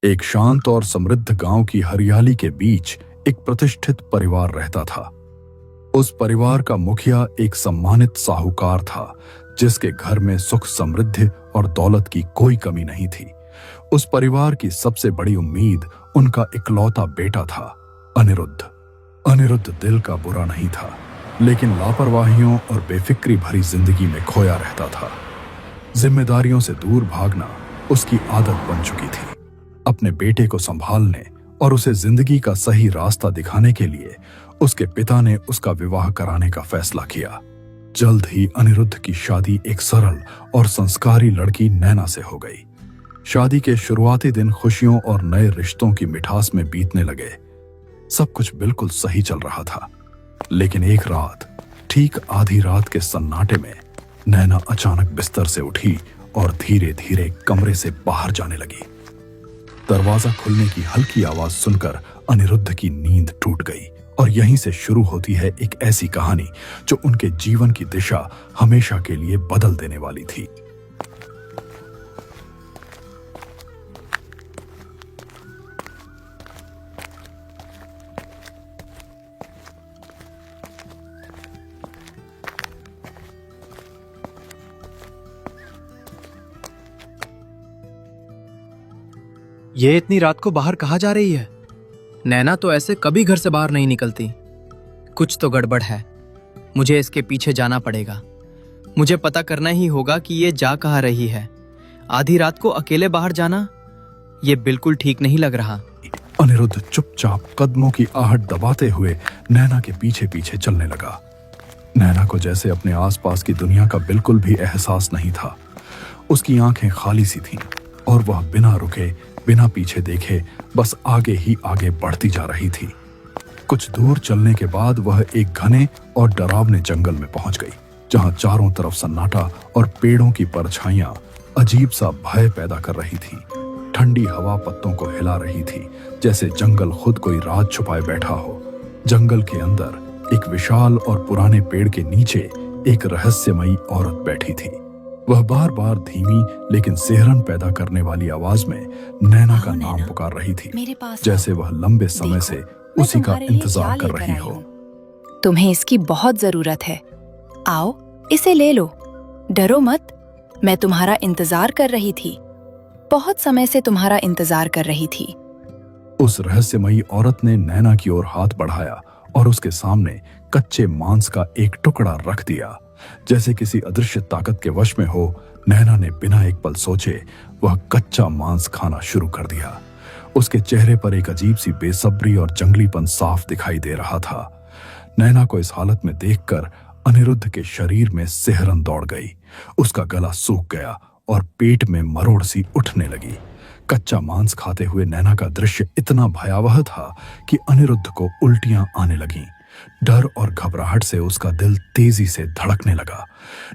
एक शांत और समृद्ध गांव की हरियाली के बीच एक प्रतिष्ठित परिवार रहता था। उस परिवार का मुखिया एक सम्मानित साहूकार था, जिसके घर में सुख समृद्धि और दौलत की कोई कमी नहीं थी। उस परिवार की सबसे बड़ी उम्मीद उनका इकलौता बेटा था, अनिरुद्ध। अनिरुद्ध दिल का बुरा नहीं था, लेकिन लापरवाहियों और बेफिक्री भरी जिंदगी में खोया रहता था। जिम्मेदारियों से दूर भागना उसकी आदत बन चुकी थी। अपने बेटे को संभालने और उसे जिंदगी का सही रास्ता दिखाने के लिए उसके पिता ने उसका विवाह कराने का फैसला किया। जल्द ही अनिरुद्ध की शादी एक सरल और संस्कारी लड़की नैना से हो गई। शादी के शुरुआती दिन खुशियों और नए रिश्तों की मिठास में बीतने लगे। सब कुछ बिल्कुल सही चल रहा था, लेकिन एक रात, ठीक आधी रात के सन्नाटे में, नैना अचानक बिस्तर से उठी और धीरे धीरे कमरे से बाहर जाने लगी। दरवाजा खुलने की हल्की आवाज सुनकर अनिरुद्ध की नींद टूट गई। और यहीं से शुरू होती है एक ऐसी कहानी जो उनके जीवन की दिशा हमेशा के लिए बदल देने वाली थी। ये इतनी रात को बाहर कहाँ जा रही है? नैना तो ऐसे कभी घर से बाहर नहीं निकलती। कुछ तो गड़बड़ है। मुझे इसके पीछे जाना पड़ेगा। मुझे पता करना ही होगा कि ये जा कहाँ रही है। आधी रात को अकेले बाहर जाना, ये बिल्कुल ठीक नहीं लग रहा। अनिरुद्ध चुपचाप कदमों की आहट दबाते हुए नैना के पीछे पीछे चलने लगा। नैना को जैसे अपने आसपास की दुनिया का बिल्कुल भी एहसास नहीं था। उसकी आंखें खाली सी थीं और वह बिना रुके, बिना पीछे देखे बस आगे ही आगे बढ़ती जा रही थी। कुछ दूर चलने के बाद वह एक घने और डरावने जंगल में पहुंच गई, जहां चारों तरफ सन्नाटा और पेड़ों की परछाइयां अजीब सा भय पैदा कर रही थी। ठंडी हवा पत्तों को हिला रही थी, जैसे जंगल खुद कोई राज छुपाए बैठा हो। जंगल के अंदर एक विशाल और पुराने पेड़ के नीचे एक रहस्यमयी औरत बैठी थी। वह बार बार धीमी लेकिन सिहरन पैदा करने वाली आवाज में नैना का नाम पुकार रही थी, जैसे वह लंबे समय से उसी का इंतजार कर रही हो। तुम्हें इसकी बहुत जरूरत है। आओ, इसे ले लो। डरो मत, मैं तुम्हारा इंतजार कर रही थी। बहुत समय से तुम्हारा इंतजार कर रही थी। उस रहस्यमयी औरत ने नैना की ओर हाथ बढ़ाया और उसके सामने कच्चे मांस का एक टुकड़ा रख दिया। जैसे किसी अदृश्य ताकत के वश में हो, नैना ने बिना एक पल सोचे वह कच्चा मांस खाना शुरू कर दिया। उसके चेहरे पर एक अजीब सी बेसब्री और जंगलीपन साफ दिखाई दे रहा था। नैना को इस हालत में देखकर अनिरुद्ध के शरीर में सिहरन दौड़ गई। उसका गला सूख गया और पेट में मरोड़ सी उठने लगी। कच्चा मांस खाते हुए नैना का दृश्य इतना भयावह था कि अनिरुद्ध को उल्टियां आने लगीं। डर और घबराहट से उसका दिल तेजी से धड़कने लगा।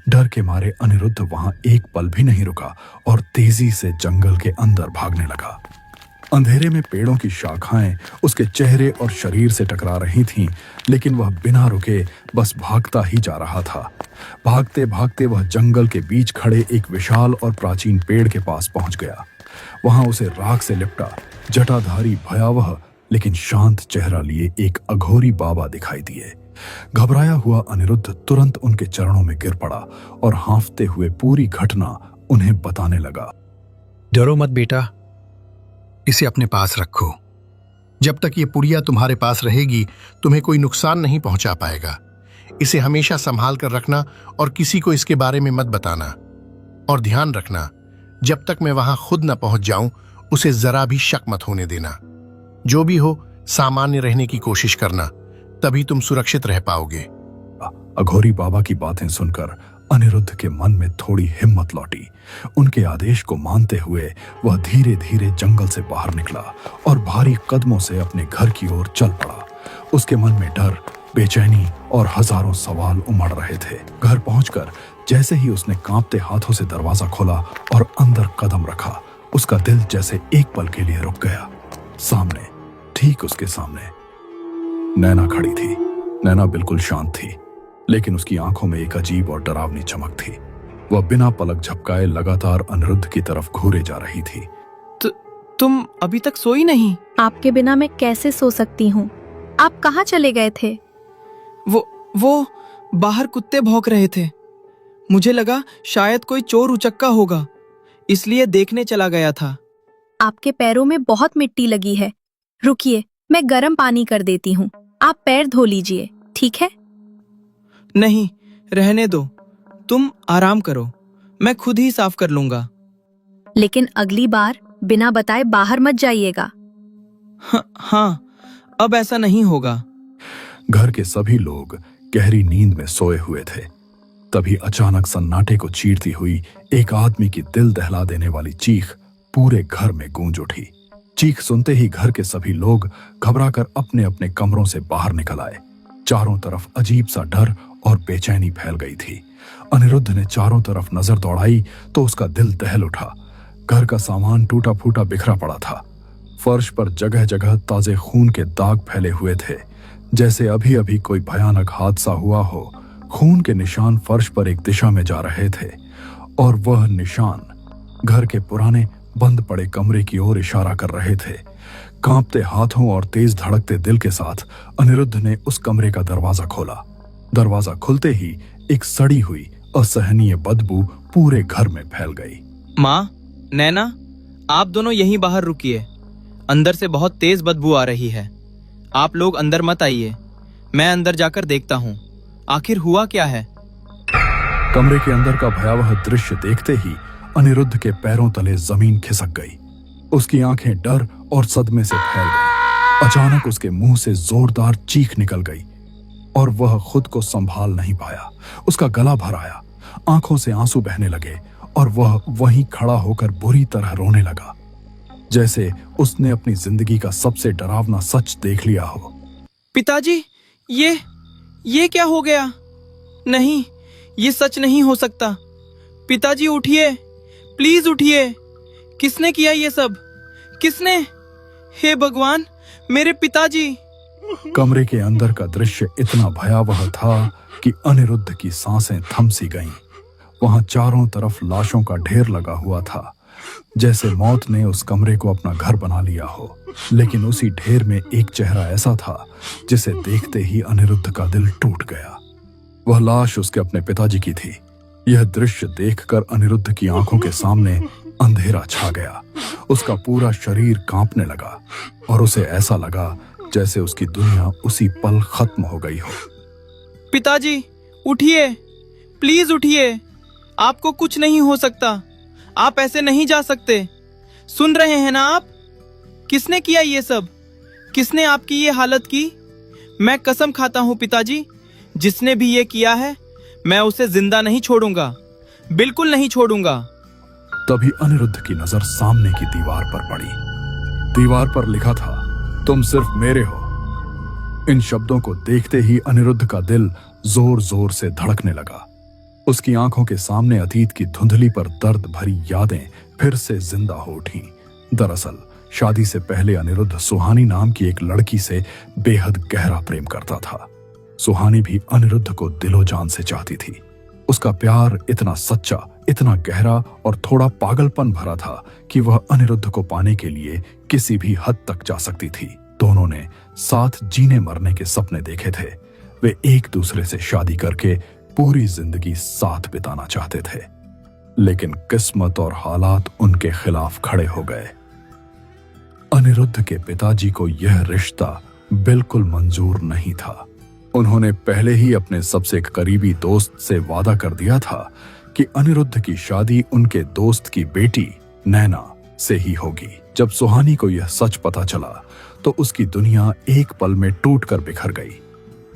डर के मारे अनिरुद्ध वहां एक पल भी नहीं रुका और तेजी से जंगल के अंदर भागने लगा। अंधेरे में पेड़ों की शाखाएं उसके चेहरे और शरीर से टकरा रही थीं, लेकिन वह बिना रुके बस भागता ही जा रहा था। भागते भागते वह जंगल के बीच खड़े एक विशाल और प्राचीन पेड़ के पास पहुंच गया। वहां उसे राख से लिपटा जटाधारी भयावह लेकिन शांत चेहरा लिए एक अघोरी बाबा दिखाई दिए। घबराया हुआ अनिरुद्ध तुरंत उनके चरणों में गिर पड़ा और हांफते हुए पूरी घटना उन्हें बताने लगा। डरो मत बेटा, इसे अपने पास रखो। जब तक ये पुड़िया तुम्हारे पास रहेगी, तुम्हें कोई नुकसान नहीं पहुंचा पाएगा। इसे हमेशा संभाल कर रखना और किसी को इसके बारे में मत बताना। और ध्यान रखना, जब तक मैं वहां खुद न पहुंच जाऊं, उसे जरा भी शक मत होने देना। जो भी हो, सामान्य रहने की कोशिश करना, तभी तुम सुरक्षित रह पाओगे। अघोरी बाबा की बातें सुनकर अनिरुद्ध के मन में थोड़ी हिम्मत लौटी। उनके आदेश को मानते हुए वह धीरे धीरे जंगल से बाहर निकला और भारी कदमों से अपने घर की ओर चल पड़ा। उसके मन में डर, बेचैनी और हजारों सवाल उमड़ रहे थे। घर पहुंचकर जैसे ही उसने कांपते हाथों से दरवाजा खोला और अंदर कदम रखा, उसका दिल जैसे एक पल के लिए रुक गया। सामने, ठीक उसके सामने नैना खड़ी थी। नैना बिल्कुल शांत थी, लेकिन उसकी आंखों में एक अजीब और डरावनी चमक थी। वह बिना पलक झपकाए लगातार अनिरुद्ध की तरफ घूरे जा रही थी। तुम अभी तक सोई नहीं? आपके बिना मैं कैसे सो सकती हूँ? आप कहाँ चले गए थे? वो बाहर कुत्ते भौंक रहे थे। मुझे लगा शायद कोई चोर उचक्का होगा, इसलिए देखने चला गया था। आपके पैरों में बहुत मिट्टी लगी है। रुकिए, मैं गर्म पानी कर देती हूँ। आप पैर धो लीजिए, ठीक है? नहीं, रहने दो। तुम आराम करो, मैं खुद ही साफ कर लूंगा। लेकिन अगली बार बिना बताए बाहर मत जाइएगा। हाँ, अब ऐसा नहीं होगा। घर के सभी लोग गहरी नींद में सोए हुए थे। तभी अचानक सन्नाटे को चीरती हुई एक आदमी की दिल दहला देने वाली चीख पूरे घर में गूंज उठी। चीख सुनते ही घर के सभी लोग घबराकर अपने अपने कमरों से बाहर निकल आए। चारों तरफ अजीब सा डर और बेचैनी फैल गई थी। अनिरुद्ध ने चारों तरफ नजर दौड़ाई तो उसका दिल दहल उठा। घर का सामान टूटा फूटा बिखरा पड़ा था। फर्श पर जगह जगह ताजे खून के दाग फैले हुए थे, जैसे अभी अभी कोई भयानक हादसा हुआ हो। खून के निशान फर्श पर एक दिशा में जा रहे थे और वह निशान घर के पुराने बंद पड़े कमरे की ओर इशारा कर रहे थे। कांपते हाथों और तेज धड़कते दिल के साथ अनिरुद्ध ने उस कमरे का दरवाजा खोला। दरवाजा खुलते ही एक सड़ी हुई असहनीय बदबू पूरे घर में फैल गई। माँ, नैना, आप दोनों यहीं बाहर रुकिए। अंदर से बहुत तेज बदबू आ रही है। आप लोग अंदर मत आइए, मैं अंदर जाकर देखता हूँ आखिर हुआ क्या है। कमरे के अंदर का भयावह दृश्य देखते ही अनिरुद्ध के पैरों तले जमीन खिसक गई। उसकी आंखें डर और सदमे से फैल गई। अचानक उसके मुंह से जोरदार चीख निकल गई और वह खुद को संभाल नहीं पाया। उसका गला भर आया, आंखों से आंसू बहने लगे और वह वहीं खड़ा होकर बुरी तरह रोने लगा, जैसे उसने अपनी जिंदगी का सबसे डरावना सच देख लिया हो। पिताजी, ये क्या हो गया? नहीं, ये सच नहीं हो सकता। पिताजी उठिए, प्लीज उठिए। किसने किया ये सब? किसने? हे भगवान, मेरे पिताजी! कमरे के अंदर का दृश्य इतना भयावह था कि अनिरुद्ध की सांसें थम सी गईं। वहां चारों तरफ लाशों का ढेर लगा हुआ था, जैसे मौत ने उस कमरे को अपना घर बना लिया हो। लेकिन उसी ढेर में एक चेहरा ऐसा था जिसे देखते ही अनिरुद्ध का दिल टूट गया। वह लाश उसके अपने पिताजी की थी। यह दृश्य देखकर अनिरुद्ध की आंखों के सामने अंधेरा छा गया। उसका पूरा शरीर कांपने लगा और उसे ऐसा लगा जैसे उसकी दुनिया उसी पल खत्म हो गई हो। पिताजी, उठिए, प्लीज उठिए। आपको कुछ नहीं हो सकता। आप ऐसे नहीं जा सकते। सुन रहे हैं ना आप? किसने किया ये सब? किसने आपकी ये हालत की? मैं कसम खाता हूं पिताजी, जिसने भी ये किया है मैं उसे जिंदा नहीं छोड़ूंगा, बिल्कुल नहीं छोड़ूंगा। तभी अनिरुद्ध की नजर सामने की दीवार पर पड़ी। दीवार पर लिखा था, तुम सिर्फ मेरे हो। इन शब्दों को देखते ही अनिरुद्ध का दिल जोर जोर से धड़कने लगा। उसकी आंखों के सामने अतीत की धुंधली पर दर्द भरी यादें फिर से जिंदा हो उठीं। दरअसल शादी से पहले अनिरुद्ध सुहानी नाम की एक लड़की से बेहद गहरा प्रेम करता था। सुहानी भी अनिरुद्ध को दिलो जान से चाहती थी। उसका प्यार इतना सच्चा, इतना गहरा और थोड़ा पागलपन भरा था कि वह अनिरुद्ध को पाने के लिए किसी भी हद तक जा सकती थी। दोनों ने साथ जीने मरने के सपने देखे थे। वे एक दूसरे से शादी करके पूरी जिंदगी साथ बिताना चाहते थे, लेकिन किस्मत और हालात उनके खिलाफ खड़े हो गए। अनिरुद्ध के पिताजी को यह रिश्ता बिल्कुल मंजूर नहीं था। उन्होंने पहले ही अपने सबसे करीबी दोस्त से वादा कर दिया था कि अनिरुद्ध की शादी उनके दोस्त की बेटी नैना से ही होगी। जब सुहानी को यह सच पता चला तो उसकी दुनिया एक पल में टूटकर बिखर गई।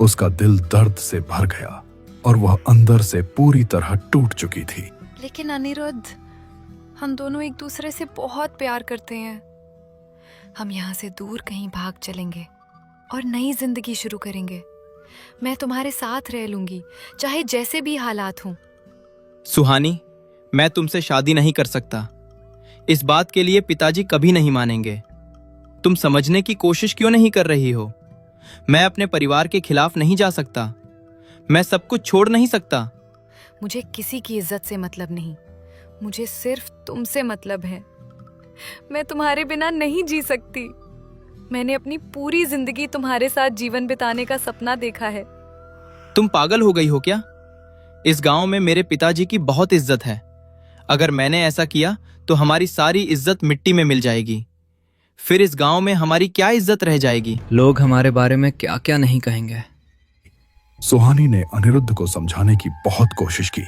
उसका दिल दर्द से भर गया और वह अंदर से पूरी तरह टूट चुकी थी। लेकिन अनिरुद्ध, हम दोनों एक दूसरे से बहुत प्यार करते हैं। हम यहाँ से दूर कहीं भाग चलेंगे और नई जिंदगी शुरू करेंगे। मैं तुम्हारे साथ रह लूंगी, चाहे जैसे भी हालात हों। सुहानी, मैं तुमसे शादी नहीं कर सकता। इस बात के लिए पिताजी कभी नहीं मानेंगे। तुम समझने की कोशिश क्यों नहीं कर रही हो? मैं अपने परिवार के खिलाफ नहीं जा सकता। मैं सब कुछ छोड़ नहीं सकता। मुझे किसी की इज्जत से मतलब नहीं, मुझे सिर्फ तुमसे मतलब है। मैं तुम्हारे बिना नहीं जी सकती। मैंने अपनी पूरी जिंदगी तुम्हारे साथ जीवन बिताने का सपना देखा है। तुम पागल हो गई हो क्या? इस गांव में मेरे पिताजी की बहुत इज्जत है। अगर मैंने ऐसा किया तो हमारी सारी इज्जत मिट्टी में मिल जाएगी। फिर इस गांव में हमारी क्या इज्जत रह जाएगी? लोग हमारे बारे में क्या क्या नहीं कहेंगे। सुहानी ने अनिरुद्ध को समझाने की बहुत कोशिश की।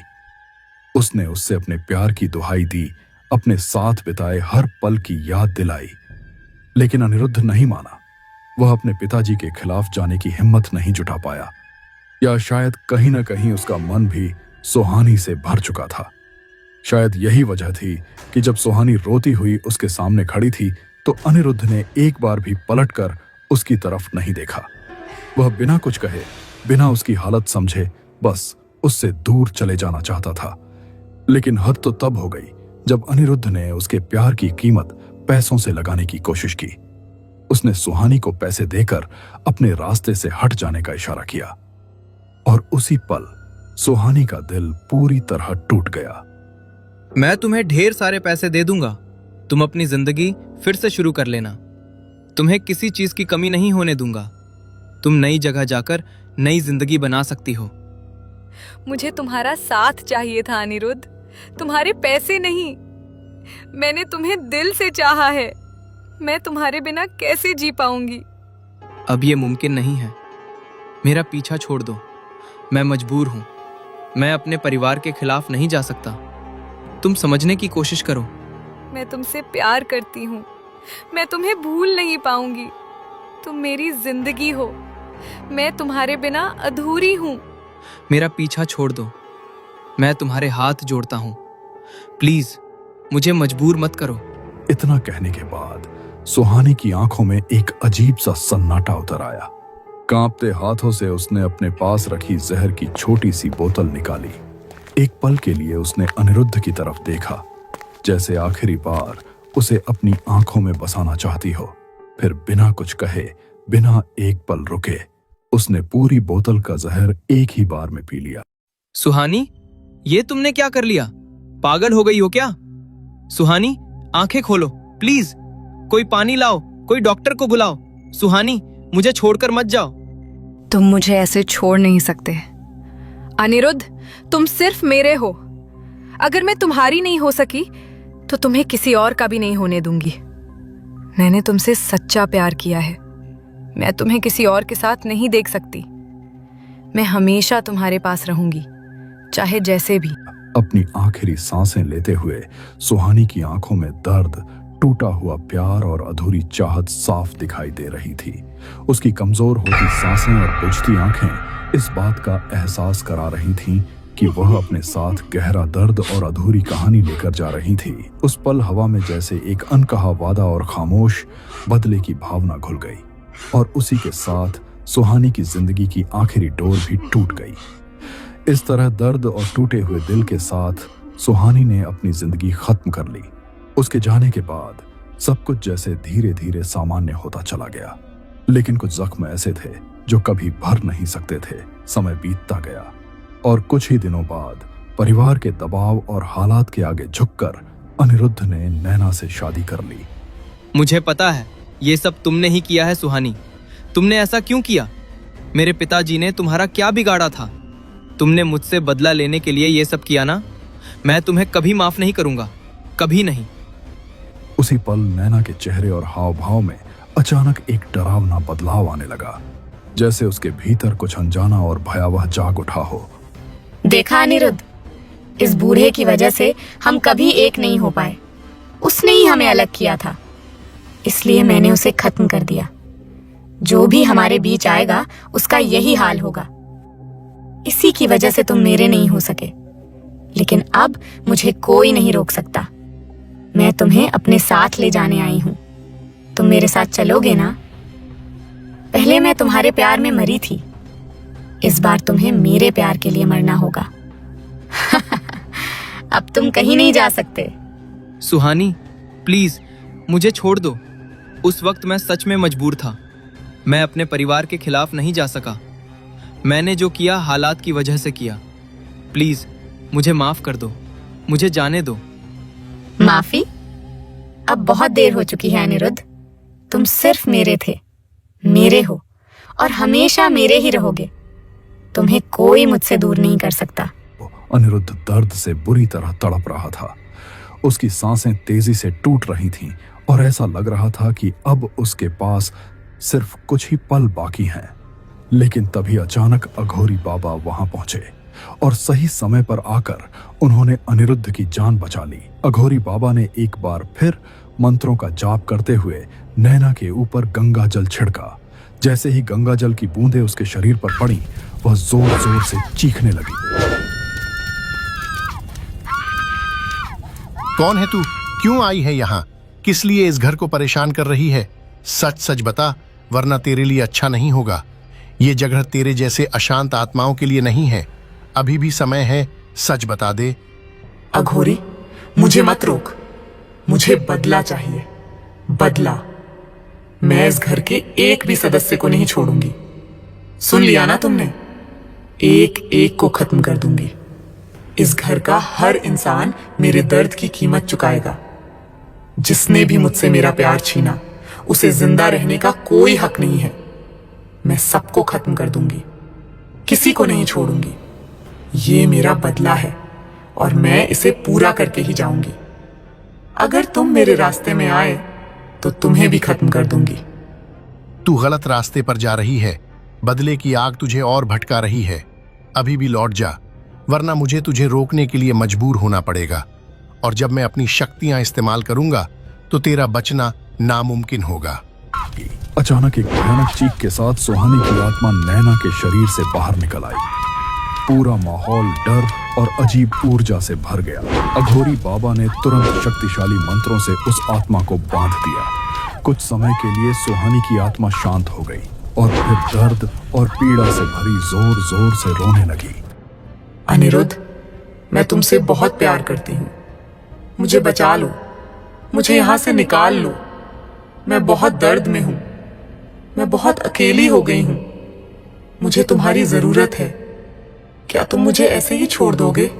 उसने उससे अपने प्यार की दुहाई दी, अपने साथ बिताए हर पल की याद दिलाई, लेकिन अनिरुद्ध नहीं माना। वह अपने पिताजी के खिलाफ जाने की हिम्मत नहीं जुटा पाया, या शायद कहीं ना कहीं उसका मन भी सुहानी से भर चुका था। शायद यही वजह थी कि जब सुहानी रोती हुई उसके सामने खड़ी थी तो अनिरुद्ध ने एक बार भी पलटकर उसकी तरफ नहीं देखा। वह बिना कुछ कहे, बिना उसकी हालत समझे, बस उससे दूर चले जाना चाहता था। लेकिन हद तो तब हो गई जब अनिरुद्ध ने उसके प्यार की कीमत पैसों से लगाने की कोशिश की। उसने सुहानी को पैसे देकर अपने रास्ते से हट जाने का इशारा किया, और उसी पल सुहानी का दिल पूरी तरह टूट गया। मैं तुम्हें ढेर सारे पैसे दे दूंगा, तुम अपनी जिंदगी फिर से शुरू कर लेना। तुम्हें किसी चीज की कमी नहीं होने दूंगा। तुम नई जगह जाकर नई जिंदगी बना सकती हो। मुझे तुम्हारा साथ चाहिए था अनिरुद्ध, तुम्हारे पैसे नहीं। मैंने तुम्हें दिल से चाहा है। मैं तुम्हारे बिना कैसे जी पाऊंगी? अब ये मुमकिन नहीं है। मेरा पीछा छोड़ दो। मैं मजबूर हूं। मैं अपने परिवार के खिलाफ नहीं जा सकता। तुम समझने की कोशिश करो। मैं तुमसे प्यार करती हूँ। मैं तुम्हें भूल नहीं पाऊंगी। तुम मेरी जिंदगी हो। मैं तुम्हारे बिना अधूरी हूँ। मेरा पीछा छोड़ दो। मैं तुम्हारे हाथ जोड़ता हूँ। प्लीज मुझे मजबूर मत करो। इतना कहने के बाद सुहानी की आंखों में एक अजीब सा सन्नाटा उतर आया। कांपते हाथों से उसने अपने पास रखी जहर की छोटी सी बोतल निकाली। एक पल के लिए उसने अनिरुद्ध की तरफ देखा, जैसे आखिरी बार उसे अपनी आंखों में बसाना चाहती हो। फिर बिना कुछ कहे, बिना एक पल रुके, उसने पूरी बोतल का जहर एक ही बार में पी लिया। सुहानी, ये तुमने क्या कर लिया? पागल हो गई हो क्या? सुहानी, आंखें खोलो प्लीज। कोई पानी लाओ, कोई डॉक्टर को बुलाओ। सुहानी, मुझे छोड़कर मत जाओ। तुम मुझे ऐसे छोड़ नहीं सकते अनिरुद्ध। तुम सिर्फ मेरे हो। अगर मैं तुम्हारी नहीं हो सकी तो तुम्हें किसी और का भी नहीं होने दूंगी। मैंने तुमसे सच्चा प्यार किया है। मैं तुम्हें किसी और के साथ नहीं देख सकती। मैं हमेशा तुम्हारे पास रहूंगी, चाहे जैसे भी। अपनी आखिरी सांसें लेते हुए सुहानी की आंखों में दर्द, टूटा हुआ प्यार और अधूरी चाहत साफ दिखाई दे रही थी। उसकी कमजोर होती सांसें और बुझती आंखें इस बात का एहसास करा रही थीं कि वह अपने साथ गहरा दर्द और अधूरी कहानी लेकर जा रही थी। उस पल हवा में जैसे एक अनकहा वादा और खामोश बदले की भावना घुल गई, और उसी के साथ सुहानी की जिंदगी की आखिरी डोर भी टूट गई। इस तरह दर्द और टूटे हुए दिल के साथ सुहानी ने अपनी जिंदगी खत्म कर ली। उसके जाने के बाद सब कुछ जैसे धीरे धीरे सामान्य होता चला गया, लेकिन कुछ जख्म ऐसे थे जो कभी भर नहीं सकते थे। समय बीतता गया और कुछ ही दिनों बाद परिवार के दबाव और हालात के आगे झुककर अनिरुद्ध ने नैना से शादी कर ली। मुझे पता है ये सब तुमने ही किया है सुहानी। तुमने ऐसा क्यों किया? मेरे पिताजी ने तुम्हारा क्या बिगाड़ा था? तुमने मुझसे बदला लेने के लिए ये सब किया ना? मैं तुम्हें कभी माफ नहीं करूंगा, कभी नहीं। उसी पल नैना के चेहरे और हाव भाव में अचानक एक डरावना बदलाव आने लगा, जैसे उसके भीतर कुछ अनजाना और भयावह जाग उठा हो। देखा अनिरुद्ध, इस बूढ़े की वजह से हम कभी एक नहीं हो पाए। उसने ही हमें अलग किया था, इसलिए मैंने उसे खत्म कर दिया। जो भी हमारे बीच आएगा उसका यही हाल होगा। इसी की वजह से तुम मेरे नहीं हो सके, लेकिन अब मुझे कोई नहीं रोक सकता। मैं तुम्हें अपने साथ ले जाने आई हूं। तुम मेरे साथ चलोगे ना? पहले मैं तुम्हारे प्यार में मरी थी, इस बार तुम्हें मेरे प्यार के लिए मरना होगा। अब तुम कहीं नहीं जा सकते। सुहानी, प्लीज मुझे छोड़ दो। उस वक्त मैं सच में मजबूर था। मैं अपने परिवार के खिलाफ नहीं जा सका। मैंने जो किया हालात की वजह से किया। प्लीज मुझे माफ कर दो, मुझे जाने दो। माफी? अब बहुत देर हो चुकी है अनिरुद्ध। तुम सिर्फ मेरे थे, मेरे हो और हमेशा मेरे ही रहोगे। तुम्हें कोई मुझसे दूर नहीं कर सकता। अनिरुद्ध दर्द से बुरी तरह तड़प रहा था। उसकी सांसें तेजी से टूट रही थीं और ऐसा लग रहा था कि अब उसके पास सिर्फ कुछ ही पल बाकी हैं। लेकिन तभी अचानक अघोरी बाबा वहां पहुंचे और सही समय पर आकर उन्होंने अनिरुद्ध की जान बचा ली। अघोरी बाबा ने एक बार फिर मंत्रों का जाप करते हुए नैना के ऊपर गंगा जल छिड़का। जैसे ही गंगा जल की बूंदें उसके शरीर पर पड़ी, वह जोर जोर से चीखने लगी। कौन है तू? क्यों आई है यहाँ? किस लिए इस घर को परेशान कर रही है? सच सच बता, वरना तेरे लिए अच्छा नहीं होगा। ये जगह तेरे जैसे अशांत आत्माओं के लिए नहीं है। अभी भी समय है, सच बता दे। अघोरी, मुझे मत रोक। मुझे बदला चाहिए, बदला। मैं इस घर के एक भी सदस्य को नहीं छोड़ूंगी। सुन लिया ना तुमने? एक एक को खत्म कर दूंगी। इस घर का हर इंसान मेरे दर्द की कीमत चुकाएगा। जिसने भी मुझसे मेरा प्यार छीना, उसे जिंदा रहने का कोई हक नहीं है। मैं सबको खत्म कर दूंगी, किसी को नहीं छोड़ूंगी। ये मेरा बदला है और मैं इसे पूरा करके ही जाऊंगी। अगर तुम मेरे रास्ते में आए तो तुम्हें भी खत्म कर दूंगी। तू गलत रास्ते पर जा रही है। बदले की आग तुझे और भटका रही है। अभी भी लौट जा, वरना मुझे तुझे रोकने के लिए मजबूर होना पड़ेगा। और जब मैं अपनी शक्तियां इस्तेमाल करूंगा तो तेरा बचना नामुमकिन होगा। अचानक एक भयानक चीख के साथ सुहानी की आत्मा नैना के शरीर से बाहर निकल आई। पूरा माहौल डर और अजीब ऊर्जा से भर गया। अघोरी बाबा ने तुरंत शक्तिशाली मंत्रों से उस आत्मा को बांध दिया। कुछ समय के लिए सुहानी की आत्मा शांत हो गई और फिर दर्द और पीड़ा से भरी जोर जोर से रोने लगी। अनिरुद्ध, मैं तुमसे बहुत प्यार करती हूँ। मुझे बचा लो, मुझे यहाँ से निकाल लो। मैं बहुत दर्द में हूँ, मैं बहुत अकेली हो गई हूँ। मुझे तुम्हारी जरूरत है। क्या तुम मुझे ऐसे ही छोड़ दोगे?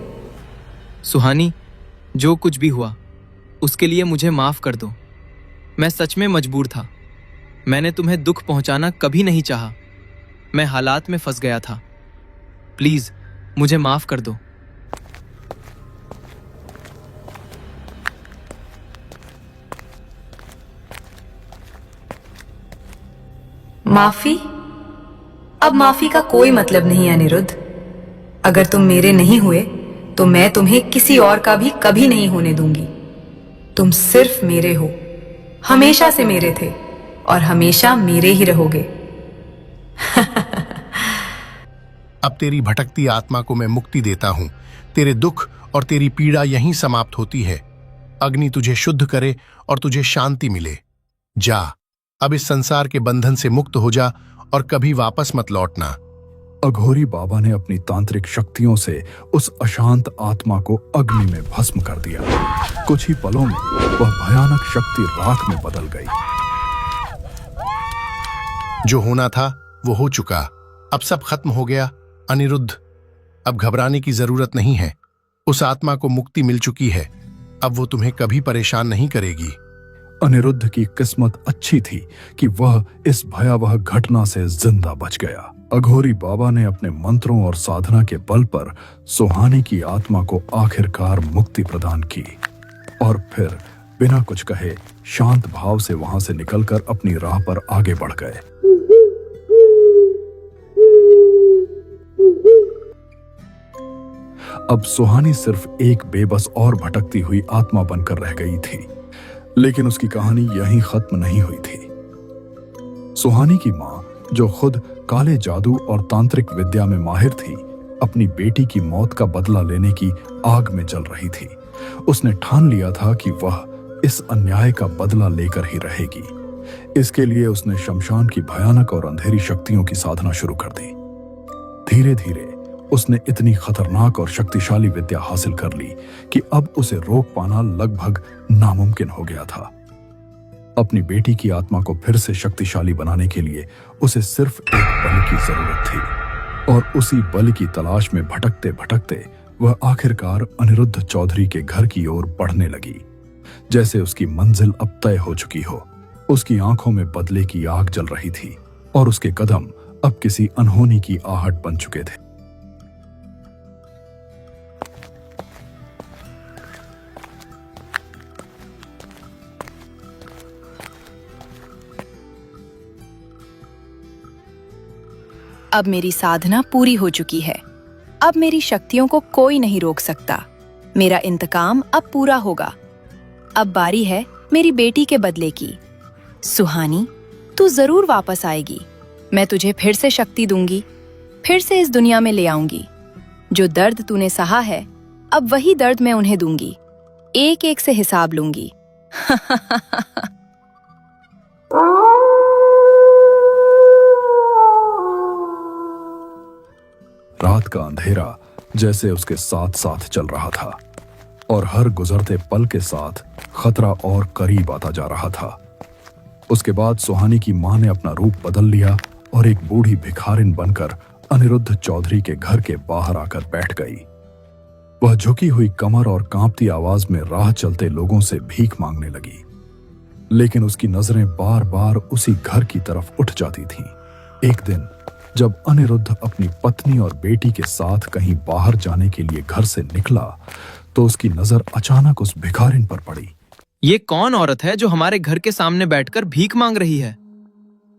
सुहानी, जो कुछ भी हुआ उसके लिए मुझे माफ कर दो। मैं सच में मजबूर था। मैंने तुम्हें दुख पहुंचाना कभी नहीं चाहा। मैं हालात में फंस गया था। प्लीज मुझे माफ कर दो। माफी? अब माफी का कोई मतलब नहीं अनिरुद्ध। अगर तुम मेरे नहीं हुए तो मैं तुम्हें किसी और का भी कभी नहीं होने दूंगी। तुम सिर्फ मेरे हो, हमेशा से मेरे थे और हमेशा मेरे ही रहोगे। अब तेरी भटकती आत्मा को मैं मुक्ति देता हूं। तेरे दुख और तेरी पीड़ा यहीं समाप्त होती है। अग्नि तुझे शुद्ध करे और तुझे शांति मिले। जा, अब इस संसार के बंधन से मुक्त हो जा और कभी वापस मत लौटना। अघोरी बाबा ने अपनी तांत्रिक शक्तियों से उस अशांत आत्मा को अग्नि में भस्म कर दिया। कुछ ही पलों में वह भयानक शक्ति राख में बदल गई। जो होना था वो हो चुका। अब सब खत्म हो गया। अनिरुद्ध, अब घबराने की जरूरत नहीं है। उस आत्मा को मुक्ति मिल चुकी है। अब वो तुम्हें कभी परेशान नहीं करेगी। अनिरुद्ध की किस्मत अच्छी थी कि वह इस भयावह घटना से जिंदा बच गया। अघोरी बाबा ने अपने मंत्रों और साधना के बल पर सुहानी की आत्मा को आखिरकार मुक्ति प्रदान की और फिर बिना कुछ कहे शांत भाव से वहां से निकलकर अपनी राह पर आगे बढ़ गए। अब सुहानी सिर्फ एक बेबस और भटकती हुई आत्मा बनकर रह गई थी। लेकिन उसकी कहानी यहीं खत्म नहीं हुई थी। सुहानी की मां, जो खुद काले जादू और तांत्रिक विद्या में माहिर थी, अपनी बेटी की मौत का बदला लेने की आग में जल रही थी। उसने ठान लिया था कि वह इस अन्याय का बदला लेकर ही रहेगी। इसके लिए उसने शमशान की भयानक और अंधेरी शक्तियों की साधना शुरू कर दी। धीरे धीरे उसने इतनी खतरनाक और शक्तिशाली विद्या हासिल कर ली कि अब उसे रोक पाना लगभग नामुमकिन हो गया था। अपनी बेटी की आत्मा को फिर से शक्तिशाली बनाने के लिए उसे सिर्फ एक बल की जरूरत थी और उसी बल की तलाश में भटकते भटकते वह आखिरकार अनिरुद्ध चौधरी के घर की ओर बढ़ने लगी। जैसे उसकी मंजिल अब तय हो चुकी हो। उसकी आंखों में बदले की आग जल रही थी और उसके कदम अब किसी अनहोनी की आहट बन चुके थे। अब मेरी साधना पूरी हो चुकी है। अब मेरी शक्तियों को कोई नहीं रोक सकता। मेरा इंतकाम अब पूरा होगा। अब बारी है मेरी बेटी के बदले की। सुहानी, तू जरूर वापस आएगी। मैं तुझे फिर से शक्ति दूंगी, फिर से इस दुनिया में ले आऊंगी। जो दर्द तूने सहा है, अब वही दर्द मैं उन्हें दूंगी। एक एक से हिसाब लूंगी। रात का अंधेरा जैसे उसके साथ साथ चल रहा था और हर गुजरते पल के साथ खतरा और करीब आता जा रहा था। उसके बाद सुहानी की मां ने अपना रूप बदल लिया और एक बूढ़ी भिखारिन बनकर अनिरुद्ध चौधरी के घर के बाहर आकर बैठ गई। वह झुकी हुई कमर और कांपती आवाज में राह चलते लोगों से भीख मांगने लगी, लेकिन उसकी नजरें बार बार उसी घर की तरफ उठ जाती थीं। एक दिन जब अनिरुद्ध अपनी पत्नी और बेटी के साथ कहीं बाहर जाने के लिए घर से निकला तो उसकी नजर अचानक उस भिखारिन पर पड़ी। ये कौन औरत है जो हमारे घर के सामने बैठकर भीख मांग रही है?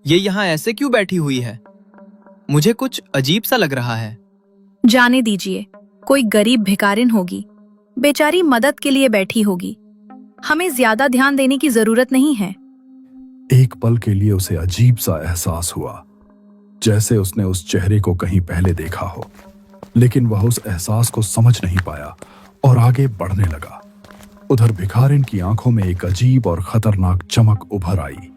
ये यहाँ ऐसे क्यों बैठी हुई है? मुझे कुछ अजीब सा लग रहा है। जाने दीजिए, कोई गरीब भिखारिन होगी, बेचारी मदद के लिए बैठी होगी। हमें ज्यादा ध्यान देने की जरूरत नहीं है। एक पल के लिए उसे अजीब सा एहसास हुआ, जैसे उसने उस चेहरे को कहीं पहले देखा हो, लेकिन वह उस एहसास को समझ नहीं पाया और आगे बढ़ने लगा। उधर भिखारिन की आंखों में एक अजीब और खतरनाक चमक उभर आई,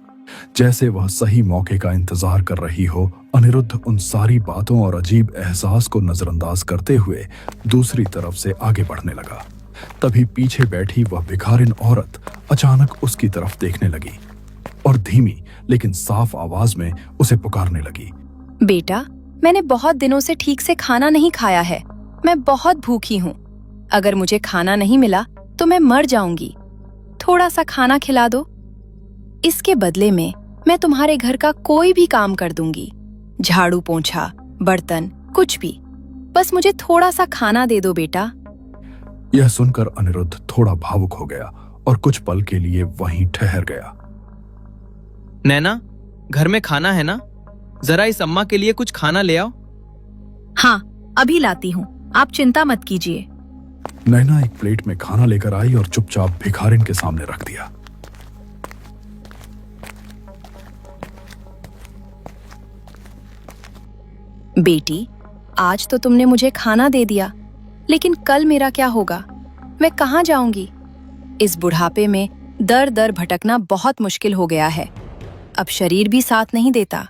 जैसे वह सही मौके का इंतजार कर रही हो। अनिरुद्ध उन सारी बातों और अजीब एहसास को नजरअंदाज करते हुए दूसरी तरफ से आगे बढ़ने लगा। तभी पीछे बैठी वह भिखारिन औरत अचानक उसकी तरफ देखने लगी और धीमी लेकिन साफ आवाज में उसे पुकारने लगी। बेटा, मैंने बहुत दिनों से ठीक से खाना नहीं खाया है। मैं बहुत भूखी हूँ। अगर मुझे खाना नहीं मिला तो मैं मर जाऊंगी। थोड़ा सा खाना खिला दो। इसके बदले में मैं तुम्हारे घर का कोई भी काम कर दूंगी। झाड़ू, पोंछा, बर्तन, कुछ भी। बस मुझे थोड़ा सा खाना दे दो बेटा। यह सुनकर अनिरुद्ध थोड़ा भावुक हो गया और कुछ पल के लिए वहीं ठहर गया। नैना, घर में खाना है ना? जरा इस अम्मा के लिए कुछ खाना ले आओ। हाँ, अभी लाती हूँ, आप चिंता मत कीजिए। नैना एक प्लेट में खाना लेकर आई और चुपचाप भिखारिन के सामने रख दिया। बेटी, आज तो तुमने मुझे खाना दे दिया, लेकिन कल मेरा क्या होगा? मैं कहाँ जाऊंगी? इस बुढ़ापे में दर दर भटकना बहुत मुश्किल हो गया है। अब शरीर भी साथ नहीं देता।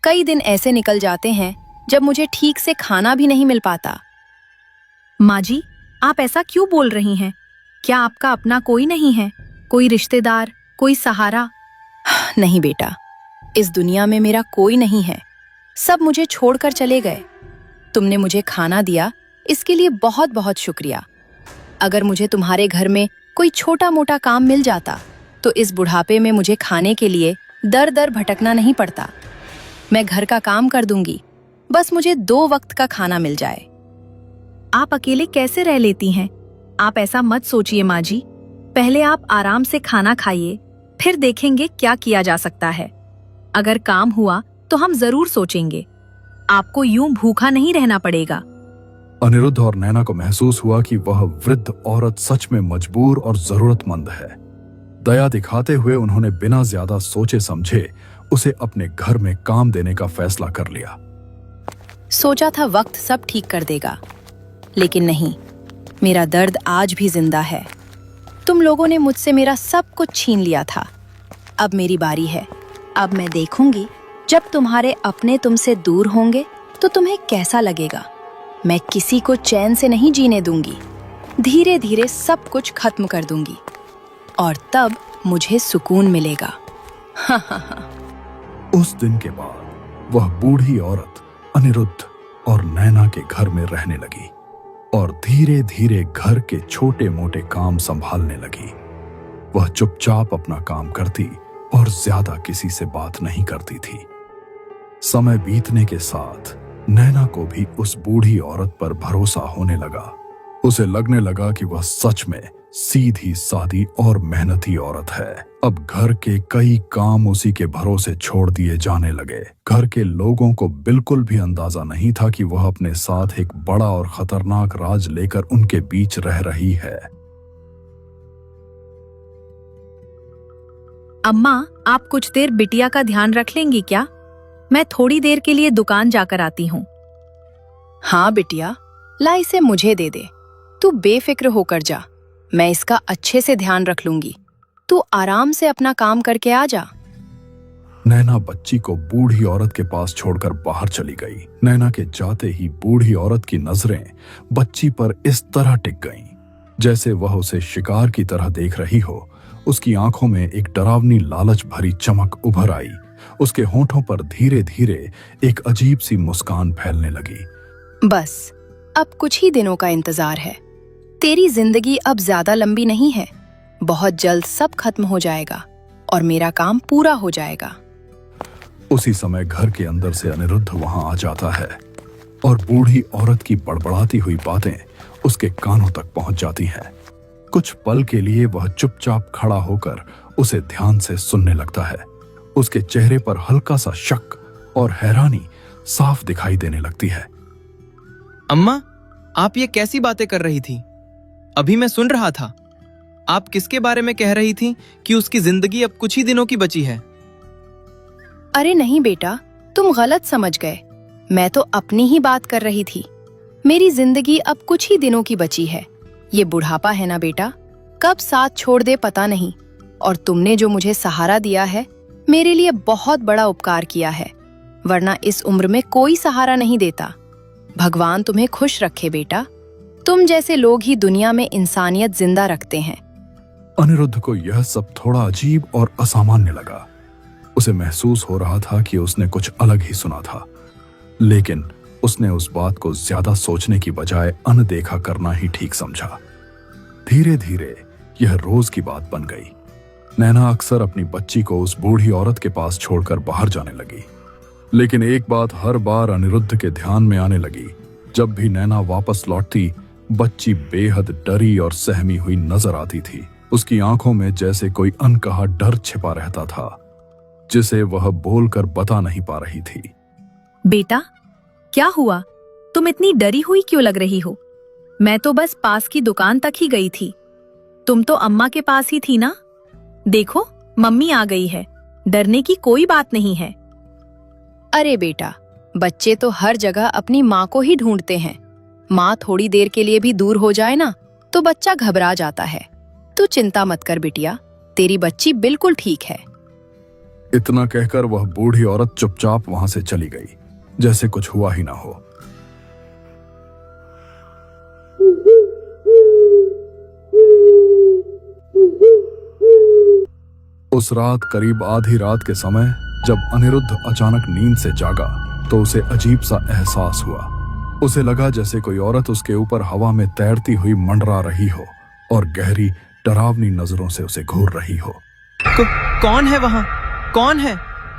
कई दिन ऐसे निकल जाते हैं जब मुझे ठीक से खाना भी नहीं मिल पाता। माँ जी, आप ऐसा क्यों बोल रही हैं? क्या आपका अपना कोई नहीं है? कोई रिश्तेदार, कोई सहारा? नहीं बेटा, इस दुनिया में मेरा कोई नहीं है। सब मुझे छोड़कर चले गए। तुमने मुझे खाना दिया, इसके लिए बहुत बहुत शुक्रिया। अगर मुझे तुम्हारे घर में कोई छोटा मोटा काम मिल जाता तो इस बुढ़ापे में मुझे खाने के लिए दर दर भटकना नहीं पड़ता। मैं घर का काम कर दूंगी, बस मुझे 2 वक्त का खाना मिल जाए। आप अकेले कैसे रह लेती हैं? आप ऐसा मत सोचिए माँ जी। पहले आप आराम से खाना खाइए, फिर देखेंगे क्या किया जा सकता है। अगर काम हुआ तो हम जरूर सोचेंगे। आपको यूं भूखा नहीं रहना पड़ेगा। अनिरुद्ध और नैना को महसूस हुआ कि वह वृद्ध औरत सच में मजबूर और जरूरतमंद है। दया दिखाते हुए उन्होंने बिना ज्यादा सोचे समझे उसे अपने घर में काम देने का फैसला कर लिया। सोचा था वक्त सब ठीक कर देगा, लेकिन नहीं, मेरा दर्द आज भी जिंदा है। तुम लोगों ने मुझसे मेरा सब कुछ छीन लिया था। अब मेरी बारी है। अब मैं देखूंगी जब तुम्हारे अपने तुमसे दूर होंगे तो तुम्हें कैसा लगेगा। मैं किसी को चैन से नहीं जीने दूंगी। धीरे धीरे सब कुछ खत्म कर दूंगी और तब मुझे सुकून मिलेगा। उस दिन के बाद वह बूढ़ी औरत अनिरुद्ध और नैना के घर में रहने लगी और धीरे धीरे घर के छोटे मोटे काम संभालने लगी। वह चुपचाप अपना काम करती और ज्यादा किसी से बात नहीं करती थी। समय बीतने के साथ नैना को भी उस बूढ़ी औरत पर भरोसा होने लगा। उसे लगने लगा कि वह सच में सीधी सादी और मेहनती औरत है। अब घर के कई काम उसी के भरोसे छोड़ दिए जाने लगे। घर के लोगों को बिल्कुल भी अंदाजा नहीं था कि वह अपने साथ एक बड़ा और खतरनाक राज लेकर उनके बीच रह रही है। अम्मा, आप कुछ देर बिटिया का ध्यान रख लेंगी क्या? मैं थोड़ी देर के लिए दुकान जाकर आती हूँ। हाँ बिटिया, ला इसे मुझे दे दे। तू बेफिक्र होकर जा, मैं इसका अच्छे से ध्यान रख लूंगी। तू आराम से अपना काम करके आ जा। नैना बच्ची को बूढ़ी औरत के पास छोड़कर बाहर चली गई। नैना के जाते ही बूढ़ी औरत की नजरें बच्ची पर इस तरह टिक गईं, जैसे वह उसे शिकार की तरह देख रही हो। उसकी आंखों में एक डरावनी लालच भरी चमक उभर आई। उसके होंठों पर धीरे धीरे एक अजीब सी मुस्कान फैलने लगी। बस अब कुछ ही दिनों का इंतजार है। तेरी जिंदगी अब ज्यादा लंबी नहीं है। बहुत जल्द सब खत्म हो जाएगा और मेरा काम पूरा हो जाएगा। उसी समय घर के अंदर से अनिरुद्ध वहां आ जाता है और बूढ़ी औरत की बड़बड़ाती हुई बातें उसके कानों तक पहुंच जाती हैं। कुछ पल के लिए वह चुपचाप खड़ा होकर उसे ध्यान से सुनने लगता है। उसके चेहरे पर हल्का सा शक और हैरानी साफ दिखाई देने लगती है। अम्मा, आप ये कैसी बातें कर रही थी? अभी मैं सुन रहा था। आप किसके बारे में कह रही थी कि उसकी जिंदगी अब कुछ ही दिनों की बची है? अरे नहीं बेटा, तुम गलत समझ गए। मैं तो अपनी ही बात कर रही थी। मेरी जिंदगी अब कुछ ही दिनों की बची है। ये बुढ़ापा है ना बेटा, कब साथ छोड़ दे पता नहीं। और तुमने जो मुझे सहारा दिया है, मेरे लिए बहुत बड़ा उपकार किया है, वरना इस उम्र में कोई सहारा नहीं देता। भगवान तुम्हें खुश रखे बेटा। तुम जैसे लोग ही दुनिया में इंसानियत जिंदा रखते हैं। अनिरुद्ध को यह सब थोड़ा अजीब और असामान्य लगा। उसे महसूस हो रहा था कि उसने कुछ अलग ही सुना था, लेकिन उसने उस बात को ज्यादा सोचने की बजाय अनदेखा करना ही ठीक समझा। धीरे धीरे यह रोज की बात बन गई। नैना अक्सर अपनी बच्ची को उस बूढ़ी औरत के पास छोड़कर बाहर जाने लगी, लेकिन एक बात हर बार अनिरुद्ध के ध्यान में आने लगी। जब भी नैना वापस लौटती, बच्ची बेहद डरी और सहमी हुई नजर आती थी। उसकी आंखों में जैसे कोई अनकहा डर छिपा रहता था, जिसे वह बोलकर बता नहीं पा रही थी। बेटा, क्या हुआ? तुम इतनी डरी हुई क्यों लग रही हो? मैं तो बस पास की दुकान तक ही गई थी। तुम तो अम्मा के पास ही थी ना? देखो, मम्मी आ गई है। डरने की कोई बात नहीं है। अरे बेटा, बच्चे तो हर जगह अपनी माँ को ही ढूंढते हैं। माँ थोड़ी देर के लिए भी दूर हो जाए ना, तो बच्चा घबरा जाता है। तू चिंता मत कर बिटिया, तेरी बच्ची बिल्कुल ठीक है। इतना कहकर वह बूढ़ी औरत चुपचाप वहां से चली गई, जैसे कुछ हुआ ही ना हो। उस रात करीब आधी रात के समय जब अनिरुद्ध अचानक नींद से जागा, तो उसे अजीब सा एहसास हुआ। उसे लगा जैसे कोई औरत उसके ऊपर हवा में तैरती हुई मंडरा रही हो और गहरी डरावनी नजरों से उसे घूर रही हो। कौन है वहां? कौन है?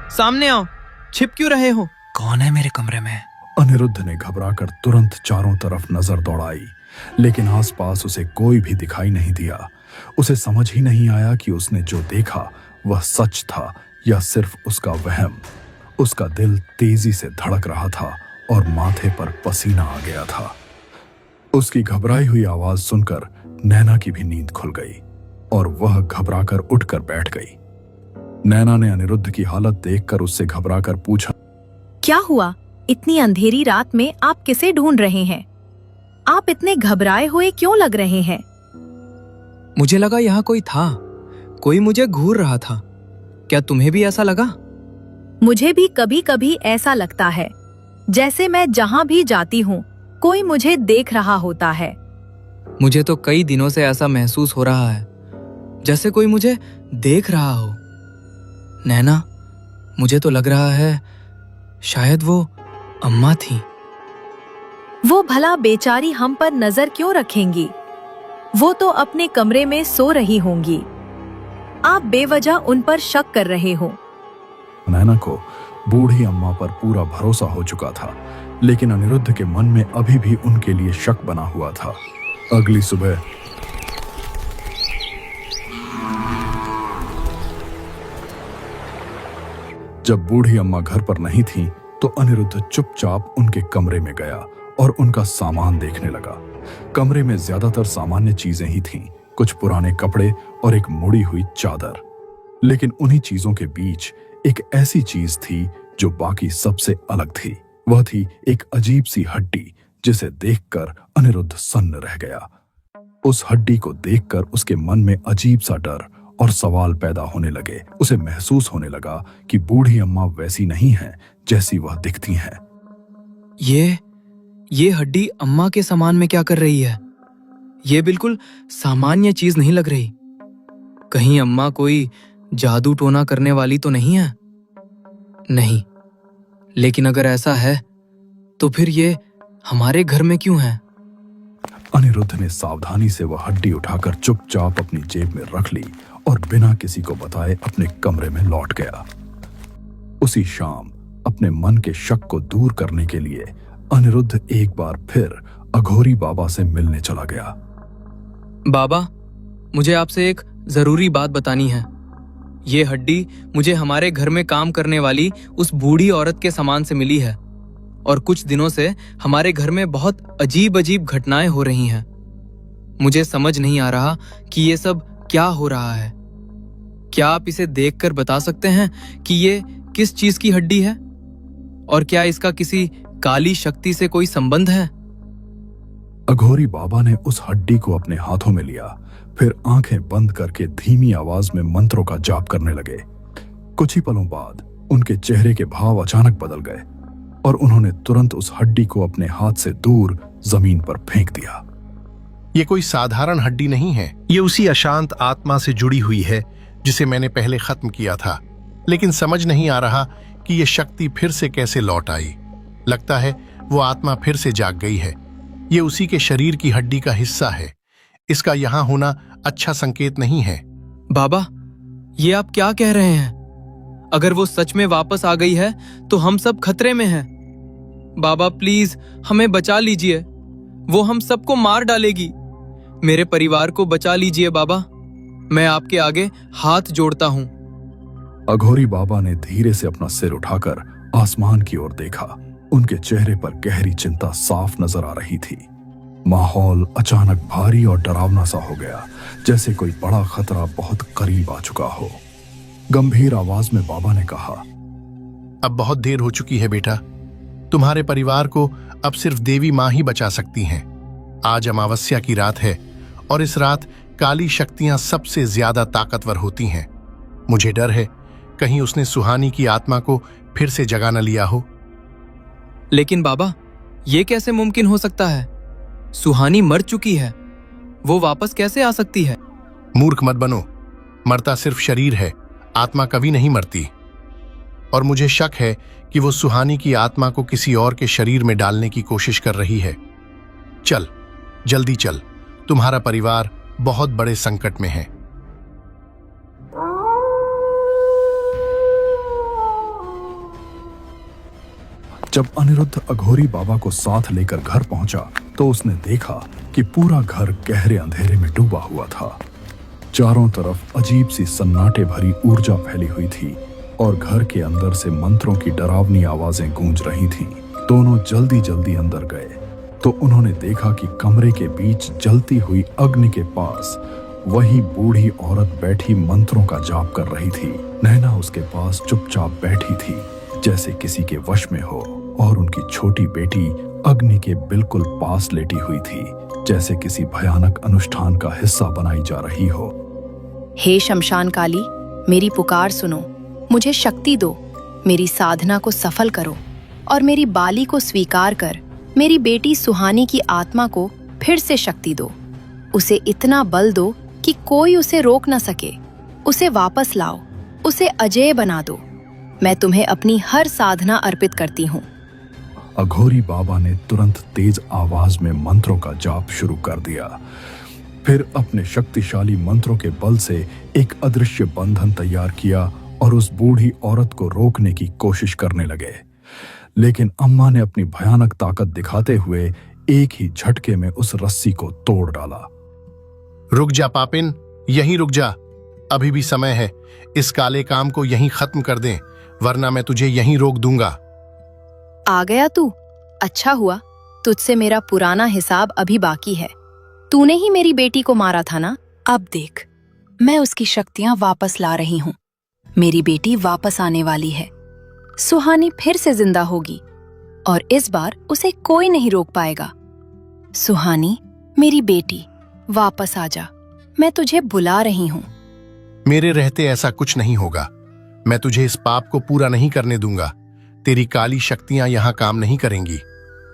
सामने आओ। छिप क्यों रहे हो? कौन है मेरे कमरे में? अनिरुद्ध ने घबराकर तुरंत चारों तरफ नजर दौड़ाई, लेकिन आसपास उसे कोई भी दिखाई नहीं दिया। उसे समझ ही नहीं आया कि उसने जो देखा वह सच था या सिर्फ उसका वहम। उसका दिल तेजी से धड़क रहा था और माथे पर पसीना आ गया था। उसकी घबराई हुई आवाज सुनकर नैना की भी नींद खुल गई और वह घबराकर उठकर बैठ गई। नैना ने अनिरुद्ध की हालत देखकर उससे घबराकर पूछा, क्या हुआ? इतनी अंधेरी रात में आप किसे ढूंढ रहे हैं? आप इतने घबराए हुए क्यों लग रहे हैं? मुझे लगा यहाँ कोई था, कोई मुझे घूर रहा था। क्या तुम्हें भी ऐसा लगा? मुझे भी कभी कभी ऐसा लगता है, जैसे मैं जहां भी जाती हूँ कोई मुझे देख रहा होता है। मुझे तो कई दिनों से ऐसा महसूस हो रहा है, जैसे कोई मुझे देख रहा हो। नैना, मुझे तो लग रहा है शायद वो अम्मा थी। वो भला बेचारी हम पर नजर क्यों रखेंगी? वो तो अपने कमरे में सो रही होंगी। आप बेवजह उन पर शक कर रहे हो। नैना को बूढ़ी अम्मा पर पूरा भरोसा हो चुका था, लेकिन अनिरुद्ध के मन में अभी भी उनके लिए शक बना हुआ था। अगली सुबह जब बूढ़ी अम्मा घर पर नहीं थीं, तो अनिरुद्ध चुपचाप उनके कमरे में गया और उनका सामान देखने लगा। कमरे में ज्यादातर सामान्य चीजें ही थीं, कुछ पुराने कपड़े और एक मुड़ी हुई चादर। लेकिन उन्हीं चीजों के बीच एक ऐसी चीज थी जो बाकी सबसे अलग थी। वह थी एक अजीब सी हड्डी, जिसे देखकर अनिरुद्ध सन्न रह गया। उस हड्डी को देखकर उसके मन में अजीब सा डर और सवाल पैदा होने लगे। उसे महसूस होने लगा कि बूढ़ी अम्मा वैसी नहीं है जैसी वह दिखती हैं। ये हड्डी अम्मा के सामान में क्या कर रही है? ये बिल्कुल सामान्य चीज नहीं लग रही। कहीं अम्मा कोई जादू टोना करने वाली तो नहीं है? नहीं, लेकिन अगर ऐसा है तो फिर ये हमारे घर में क्यों है? अनिरुद्ध ने सावधानी से वह हड्डी उठाकर चुपचाप अपनी जेब में रख ली और बिना किसी को बताए अपने कमरे में लौट गया। उसी शाम अपने मन के शक को दूर करने के लिए अनिरुद्ध एक बार फिर अघोरी बाबा से मिलने चला गया। बाबा, मुझे आपसे एक जरूरी बात बतानी है। ये हड्डी मुझे हमारे घर में काम करने वाली उस बूढ़ी औरत के सामान से मिली है और कुछ दिनों से हमारे घर में बहुत अजीब अजीब घटनाएं हो रही हैं। मुझे समझ नहीं आ रहा कि ये सब क्या हो रहा है। क्या आप इसे देखकर बता सकते हैं कि ये किस चीज की हड्डी है और क्या इसका किसी काली शक्ति से कोई संबंध है? अघोरी बाबा ने उस हड्डी को अपने हाथों में लिया, फिर आंखें बंद करके धीमी आवाज में मंत्रों का जाप करने लगे। कुछ ही पलों बाद उनके चेहरे के भाव अचानक बदल गए और उन्होंने तुरंत उस हड्डी को अपने हाथ से दूर जमीन पर फेंक दिया। ये कोई साधारण हड्डी नहीं है, ये उसी अशांत आत्मा से जुड़ी हुई है जिसे मैंने पहले खत्म किया था। लेकिन समझ नहीं आ रहा कि ये शक्ति फिर से कैसे लौट आई। लगता है वो आत्मा फिर से जाग गई है। ये उसी के शरीर की हड्डी का हिस्सा है। इसका यहाँ होना अच्छा संकेत नहीं है। बाबा, ये आप क्या कह रहे हैं? अगर वो सच में वापस आ गई है तो हम सब खतरे में हैं। बाबा प्लीज हमें बचा लीजिए, वो हम सबको मार डालेगी। मेरे परिवार को बचा लीजिए बाबा, मैं आपके आगे हाथ जोड़ता हूँ। अघोरी बाबा ने धीरे से अपना सिर उठाकर आसमान की ओर देखा। उनके चेहरे पर गहरी चिंता साफ नजर आ रही थी। माहौल अचानक भारी और डरावना सा हो गया, जैसे कोई बड़ा खतरा बहुत करीब आ चुका हो। गंभीर आवाज में बाबा ने कहा, अब बहुत देर हो चुकी है बेटा। तुम्हारे परिवार को अब सिर्फ देवी माँ ही बचा सकती हैं। आज अमावस्या की रात है और इस रात काली शक्तियां सबसे ज्यादा ताकतवर होती हैं। मुझे डर है कहीं उसने सुहानी की आत्मा को फिर से जगा न लिया हो। लेकिन बाबा, ये कैसे मुमकिन हो सकता है? सुहानी मर चुकी है, वो वापस कैसे आ सकती है? मूर्ख मत बनो, मरता सिर्फ शरीर है, आत्मा कभी नहीं मरती। और मुझे शक है कि वो सुहानी की आत्मा को किसी और के शरीर में डालने की कोशिश कर रही है। चल, जल्दी चल, तुम्हारा परिवार बहुत बड़े संकट में है। जब अनिरुद्ध अघोरी बाबा को साथ लेकर घर पहुंचा तो उसने देखा कि पूरा घर गहरे अंधेरे में डूबा हुआ था। चारों तरफ अजीब सी सन्नाटे भरी ऊर्जा फैली हुई थी और घर के अंदर से मंत्रों की डरावनी आवाजें गूंज रही थीं। दोनों जल्दी जल्दी अंदर गए तो उन्होंने देखा कि कमरे के बीच जलती हुई अग्नि के पास वही बूढ़ी औरत बैठी मंत्रों का जाप कर रही थी। नैना उसके पास चुपचाप बैठी थी, जैसे किसी के वश में हो, और उनकी छोटी बेटी अग्नि के बिल्कुल पास लेटी हुई थी, जैसे किसी भयानक अनुष्ठान का हिस्सा बनाई जा रही हो। हे शमशान काली, मेरी पुकार सुनो, मुझे शक्ति दो, मेरी साधना को सफल करो और मेरी बाली को स्वीकार कर मेरी बेटी सुहानी की आत्मा को फिर से शक्ति दो। उसे इतना बल दो कि कोई उसे रोक न सके। उसे वापस लाओ, उसे अजेय बना दो। मैं तुम्हें अपनी हर साधना अर्पित करती हूँ। अघोरी बाबा ने तुरंत तेज आवाज में मंत्रों का जाप शुरू कर दिया। फिर अपने शक्तिशाली मंत्रों के बल से एक अदृश्य बंधन तैयार किया और उस बूढ़ी औरत को रोकने की कोशिश करने लगे। लेकिन अम्मा ने अपनी भयानक ताकत दिखाते हुए एक ही झटके में उस रस्सी को तोड़ डाला। रुक जा पापिन, यहीं रुक जा। अभी भी समय है। इस काले काम को यहीं खत्म कर दें, वरना मैं तुझे यहीं रोक दूंगा। आ गया तू? अच्छा हुआ, तुझसे मेरा पुराना हिसाब अभी बाकी है। तूने ही मेरी बेटी को मारा था ना? अब देख, मैं उसकी शक्तियां वापस ला रही हूँ। मेरी बेटी वापस आने वाली है। सुहानी फिर से जिंदा होगी और इस बार उसे कोई नहीं रोक पाएगा। सुहानी, मेरी बेटी, वापस आ जा। मैं तुझे बुला रही हूँ। मेरे रहते ऐसा कुछ नहीं होगा। मैं तुझे इस पाप को पूरा नहीं करने दूंगा। तेरी काली शक्तियां यहाँ काम नहीं करेंगी।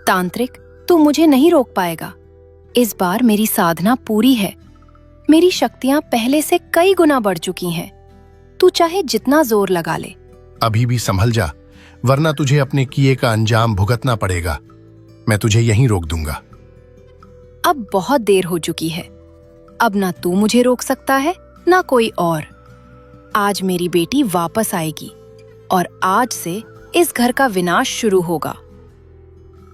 तांत्रिक, तू मुझे नहीं रोक पाएगा। इस बार मेरी साधना पूरी है। मेरी शक्तियां पहले से कई गुना बढ़ चुकी हैं। तू चाहे जितना जोर लगा ले। अभी भी संभल जा, वरना तुझे अपने किए का अंजाम भुगतना पड़ेगा। मैं तुझे यहीं रोक दूंगा। अब बहुत देर हो चुकी है। अब ना तू मुझे रोक सकता है, ना कोई और। आज मेरी बेटी वापस आएगी और आज से इस घर का विनाश शुरू होगा।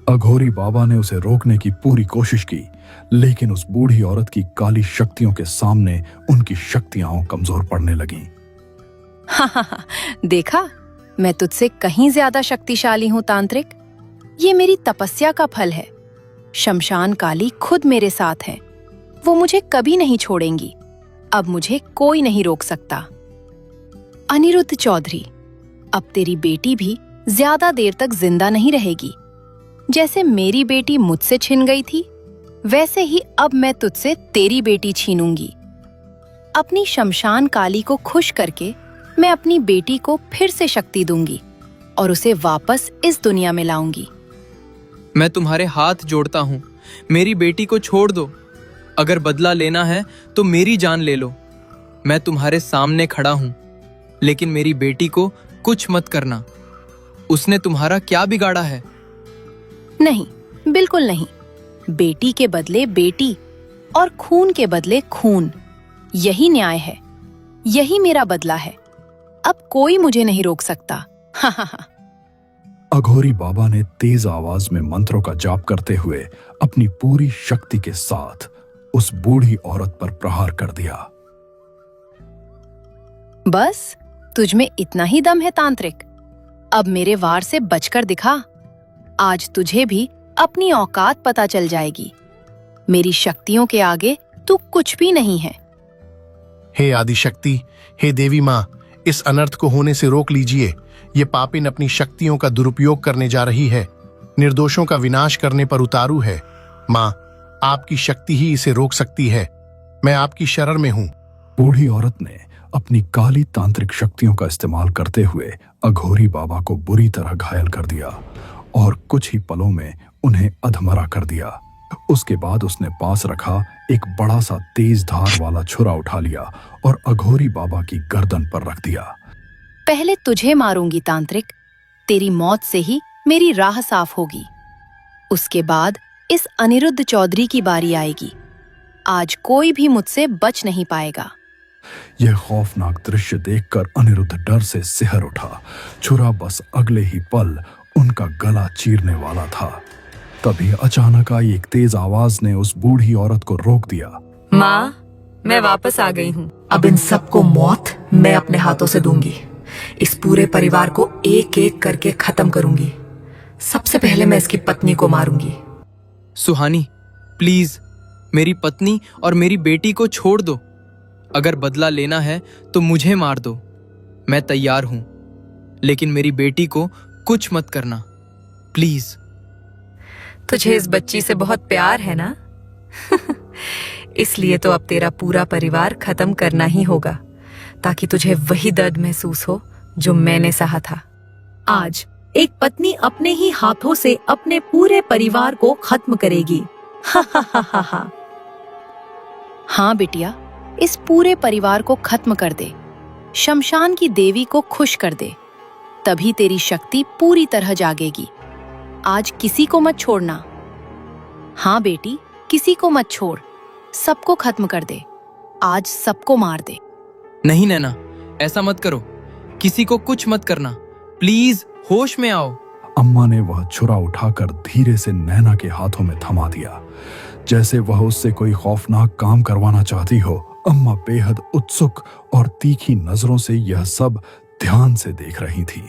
अघोरी बाबा ने उसे रोकने की पूरी कोशिश की, लेकिन उस बूढ़ी औरत की काली शक्तियों के सामने उनकी शक्तियां कमजोर पड़ने लगीं। देखा, मैं तुझसे कहीं ज्यादा शक्तिशाली हूं तांत्रिक। ये मेरी तपस्या का फल है। शमशान काली खुद मेरे साथ है। वो मुझे कभी नहीं छोड़ेंगी। अब मुझे कोई नहीं रोक सकता। अनिरुद्ध चौधरी, अब तेरी बेटी भी ज्यादा देर तक जिंदा नहीं रहेगी। जैसे मेरी बेटी मुझसे छिन गई थी, वैसे ही अब मैं तुझसे तेरी बेटी छीनूंगी। अपनी शमशान काली को खुश करके मैं अपनी बेटी को फिर से शक्ति दूंगी और उसे वापस इस दुनिया में लाऊंगी। मैं तुम्हारे हाथ जोड़ता हूँ, मेरी बेटी को छोड़ दो। अगर बदला लेना है तो मेरी जान ले लो। मैं तुम्हारे सामने खड़ा हूँ, लेकिन मेरी बेटी को कुछ मत करना। उसने तुम्हारा क्या बिगाड़ा है? नहीं, बिल्कुल नहीं। बेटी के बदले बेटी और खून के बदले खून। यही न्याय है। यही मेरा बदला है। अब कोई मुझे नहीं रोक सकता। अघोरी बाबा ने तेज आवाज में मंत्रों का जाप करते हुए अपनी पूरी शक्ति के साथ उस बूढ़ी औरत पर प्रहार कर दिया। बस तुझ में इतना ही दम है तांत्रिक? अब मेरे वार से बचकर दिखा। आज तुझे भी अपनी औकात पता चल जाएगी। मेरी शक्तियों के आगे तू कुछ भी नहीं है। हे आदिशक्ति, हे देवी माँ, इस अनर्थ को होने से रोक लीजिए। ये पापिन अपनी शक्तियों का दुरुपयोग करने जा रही है। निर्दोषों का विनाश करने पर उतारू है। माँ, आपकी शक्ति ही इसे रोक सकती है। मैं आपकी शरण में हूँ। बूढ़ी औरत ने अपनी काली तांत्रिक शक्तियों का इस्तेमाल करते हुए अघोरी बाबा को बुरी तरह घायल कर दिया और कुछ ही पलों में उन्हें अधमरा कर दिया। उसके बाद उसने पास रखा एक बड़ा सा तेज धार वाला छुरा उठा लिया और अघोरी बाबा की गर्दन पर रख दिया। पहले तुझे मारूंगी तांत्रिक। तेरी मौत से ही मेरी राह साफ होगी। उसके बाद इस अनिरुद्ध चौधरी की बारी आएगी। आज कोई भी मुझसे बच नहीं पाएगा। यह खौफनाक दृश्य देखकर अनिरुद्ध डर से सिहर उठा। छुरा बस अगले ही पल उनका गला चीरने वाला था। तभी अचानक आई एक तेज आवाज ने उस बूढ़ी औरत को रोक दिया। माँ, मैं वापस आ गई हूँ। अब इन सबको मौत मैं अपने हाथों से दूंगी। इस पूरे परिवार को एक एक करके खत्म करूंगी। सबसे पहले मैं इसकी पत्नी को मारूंगी। सुहानी, प्लीज मेरी पत्नी और मेरी बेटी को छोड़ दो। अगर बदला लेना है तो मुझे मार दो। मैं तैयार हूं, लेकिन मेरी बेटी को कुछ मत करना, प्लीज। तुझे इस बच्ची से बहुत प्यार है ना? इसलिए तो अब तेरा पूरा परिवार खत्म करना ही होगा, ताकि तुझे वही दर्द महसूस हो जो मैंने सहा था। आज एक पत्नी अपने ही हाथों से अपने पूरे परिवार को खत्म करेगी। हाँ बिटिया, इस पूरे परिवार को खत्म कर दे। शमशान की देवी को खुश कर दे, तभी तेरी शक्ति पूरी तरह जागेगी। आज किसी को मत छोड़ना। हाँ बेटी, किसी को मत छोड़। सबको खत्म कर दे, आज सबको मार दे। नहीं नैना, ऐसा मत करो, किसी को कुछ मत करना, प्लीज होश में आओ। अम्मा ने वह छुरा उठाकर धीरे से नैना के हाथों में थमा दिया, जैसे वह उससे कोई खौफनाक काम करवाना चाहती हो। अम्मा बेहद उत्सुक और तीखी नजरों से यह सब ध्यान से देख रही थी,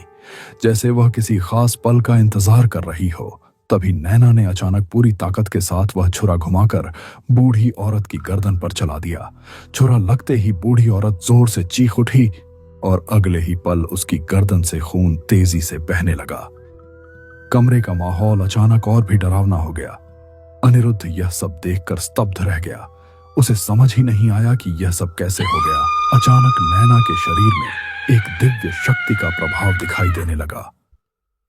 जैसे वह किसी खास पल का इंतजार कर रही हो। तभी नैना ने अचानक पूरी ताकत के साथ वह छुरा घुमाकर बूढ़ी औरत की गर्दन पर चला दिया। छुरा लगते ही बूढ़ी औरत जोर से चीख उठी और अगले ही पल उसकी गर्दन से खून तेजी से बहने लगा। कमरे का माहौल अचानक और भी डरावना हो गया। अनिरुद्ध यह सब देखकर स्तब्ध रह गया। उसे समझ ही नहीं आया कि यह सब कैसे हो गया। अचानक नैना के शरीर में एक दिव्य शक्ति का प्रभाव दिखाई देने लगा।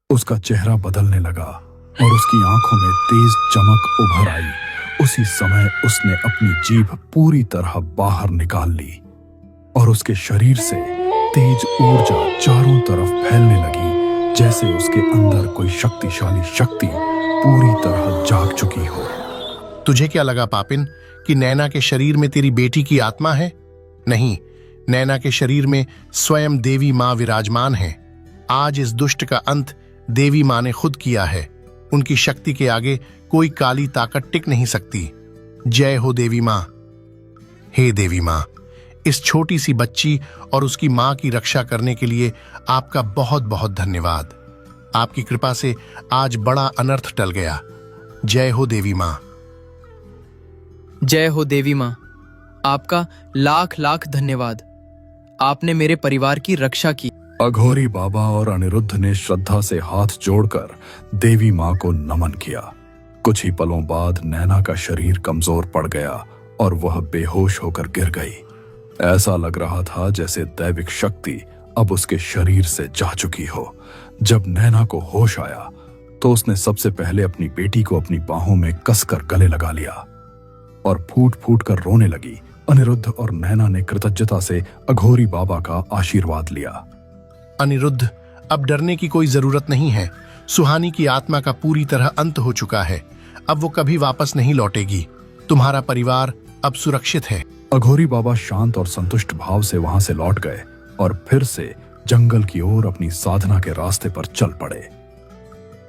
उसका चेहरा बदलने लगा और उसकी आंखों में तेज चमक उभर आई। उसी समय उसने अपनी जीभ पूरी तरह बाहर निकाल ली और उसके शरीर से तेज ऊर्जा चारों तरफ फैलने लगी, जैसे उसके अंदर कोई शक्तिशाली शक्ति पूरी तरह जाग चुकी हो। तुझे क्या लगा पापिन कि नैना के शरीर में तेरी बेटी की आत्मा है? नहीं, नैना के शरीर में स्वयं देवी माँ विराजमान है। आज इस दुष्ट का अंत देवी माँ ने खुद किया है। उनकी शक्ति के आगे कोई काली ताकत टिक नहीं सकती। जय हो देवी माँ। हे देवी माँ, इस छोटी सी बच्ची और उसकी माँ की रक्षा करने के लिए आपका बहुत बहुत धन्यवाद। आपकी कृपा से आज बड़ा अनर्थ टल गया। जय हो देवी माँ। जय हो देवी माँ, आपका लाख लाख धन्यवाद। आपने मेरे परिवार की रक्षा की। अघोरी बाबा और अनिरुद्ध ने श्रद्धा से हाथ जोड़कर देवी माँ को नमन किया। कुछ ही पलों बाद नैना का शरीर कमजोर पड़ गया और वह बेहोश होकर गिर गई। ऐसा लग रहा था जैसे दैविक शक्ति अब उसके शरीर से जा चुकी हो। जब नैना को होश आया तो उसने सबसे पहले अपनी बेटी को अपनी बाहों में कसकर गले लगा लिया और फूट फूट कर रोने लगी। अनिरुद्ध और नैना ने कृतज्ञता से अघोरी बाबा का आशीर्वाद लिया। अनिरुद्ध, अब डरने की कोई जरूरत नहीं है। सुहानी की आत्मा का पूरी तरह अंत हो चुका है। अब वो कभी वापस नहीं लौटेगी। तुम्हारा परिवार अब सुरक्षित है। अघोरी बाबा शांत और संतुष्ट भाव से वहां से लौट गए और फिर से जंगल की ओर अपनी साधना के रास्ते पर चल पड़े।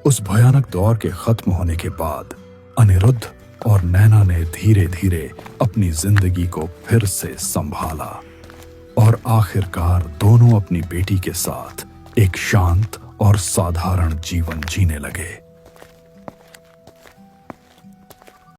उस भयानक दौर के खत्म होने के बाद अनिरुद्ध और नैना ने धीरे धीरे अपनी जिंदगी को फिर से संभाला और आखिरकार दोनों अपनी बेटी के साथ एक शांत और साधारण जीवन जीने लगे।